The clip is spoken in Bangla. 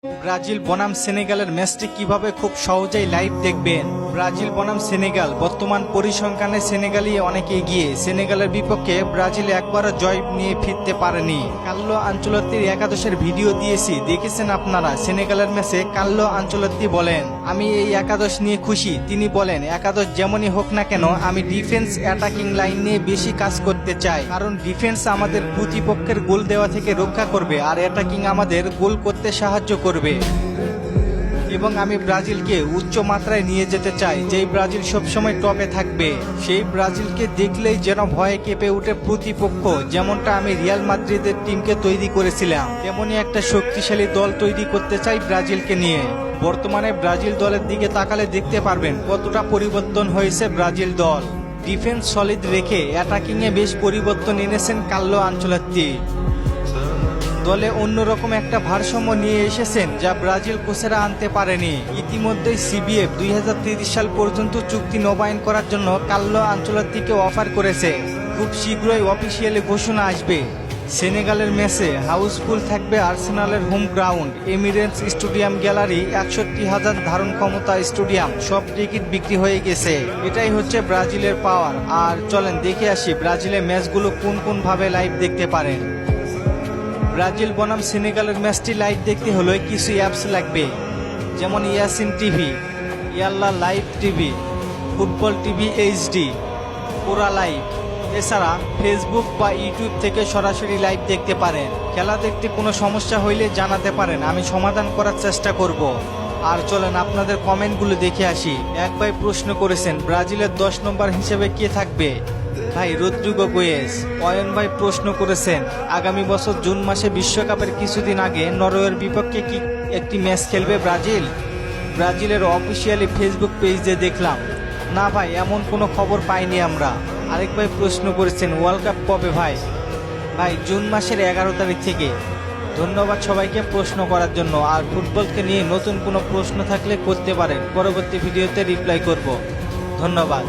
ব্রাজিল বনাম সেনেগালের ম্যাচটি কিভাবে খুব সহজেই লাইভ দেখবেন। ব্রাজিল বনাম সেনেগাল বর্তমান পরিসংখ্যানে সেনেগালই অনেক এগিয়ে। সেনেগালের বিপক্ষে ব্রাজিল একবারও জয় নিয়ে ফিরতে পারেনি। কার্লো আনচেলত্তির একাদশের ভিডিও দিয়েছি, দেখেছেন আপনারা। সেনেগালের ম্যাচে কার্লো আনচেলত্তি বলেন, আমি এই একাদশ নিয়ে খুশি। তিনি বলেন, একাদশ যেমনই হোক না কেন, আমি ডিফেন্স অ্যাটাকিং লাইন নিয়ে বেশি কাজ করতে চাই, কারণ ডিফেন্স আমাদের প্রতিপক্ষের গোল দেওয়া থেকে রক্ষা করবে আর অ্যাটাকিং আমাদের গোল করতে সাহায্য করবে। এবং আমি ব্রাজিলকে উচ্চ মাত্রায় নিয়ে যেতে চাই, যেই ব্রাজিল সবসময় টপে থাকবে। সেই ব্রাজিলকে দেখলেই যেন ভয়ে কেঁপে উঠে প্রতিপক্ষ। যেমনটা আমি রিয়াল মাদ্রিদের টিমকে তৈরি করেছিলাম, তেমনই একটা শক্তিশালী দল তৈরি করতে চাই ব্রাজিলকে নিয়ে। বর্তমানে ব্রাজিল দলের দিকে তাকালে দেখতে পারবেন কতটা পরিবর্তন হয়েছে ব্রাজিল দল। ডিফেন্স সলিড রেখে অ্যাটাকিংয়ে বেশ পরিবর্তন এনেছেন কার্লো আনচেলত্তি। দলে অন্যরকম একটা ভারসাম্য নিয়ে এসেছেন, যা ব্রাজিল কোচেরা আনতে পারেনি। ইতিমধ্যেই সিবিএফ 2030 সাল পর্যন্ত চুক্তি নবায়ন করার জন্য কার্লো আনচেলত্তিকে অফার করেছে। খুব শীঘ্রই অফিসিয়ালি ঘোষণা আসবে। সেনেগালের ম্যাচে হাউসফুল থাকবে আর্সেনালের home ground Emirates stadium gallery. 61,000 ধারণ ক্ষমতা স্টেডিয়াম, সব টিকিট বিক্রি হয়ে গেছে। এটাই হচ্ছে ব্রাজিলের পাওয়ার। আর চলেন দেখে আসি ব্রাজিলের ম্যাচগুলো কোন কোন ভাবে লাইভ দেখতে পারেন। ব্রাজিল বনাম সেনেগালের ম্যাচটি লাইভ দেখতে হলে কিছু অ্যাপস লাগবে, যেমন ইয়াসিন টিভি, ইয়াল্লা live TV, football TV HD, পুরা লাইভ। এছাড়া ফেসবুক বা ইউটিউব থেকে সরাসরি লাইভ দেখতে পারেন। খেলা দেখতে কোনো সমস্যা হইলে জানাতে পারেন, আমি সমাধান করার চেষ্টা করব। আর চলেন আপনাদের কমেন্টগুলো দেখে আসি। এক ভাই প্রশ্ন করেছেন, ব্রাজিলের 10 নম্বর হিসেবে কে থাকবে? ভাই রদ্রিগো গোয়েস। অয়ন ভাই প্রশ্ন করেছেন, আগামী বছর জুন মাসে বিশ্বকাপের কিছুদিন আগে নরওয়ের বিপক্ষে কি একটি ম্যাচ খেলবে ব্রাজিল? ব্রাজিলের অফিসিয়ালি ফেসবুক পেজে দেখলাম। না ভাই, এমন কোনো খবর পাইনি আমরা। আরেক ভাই প্রশ্ন করেছেন, ওয়ার্ল্ড কাপ কবে ভাই? ভাই জুন মাসের 11 তারিখ থেকে। ধন্যবাদ সবাইকে প্রশ্ন করার জন্য। আর ফুটবলকে নিয়ে নতুন কোনো প্রশ্ন থাকলে করতে পারেন, পরবর্তী ভিডিওতে রিপ্লাই করব। ধন্যবাদ।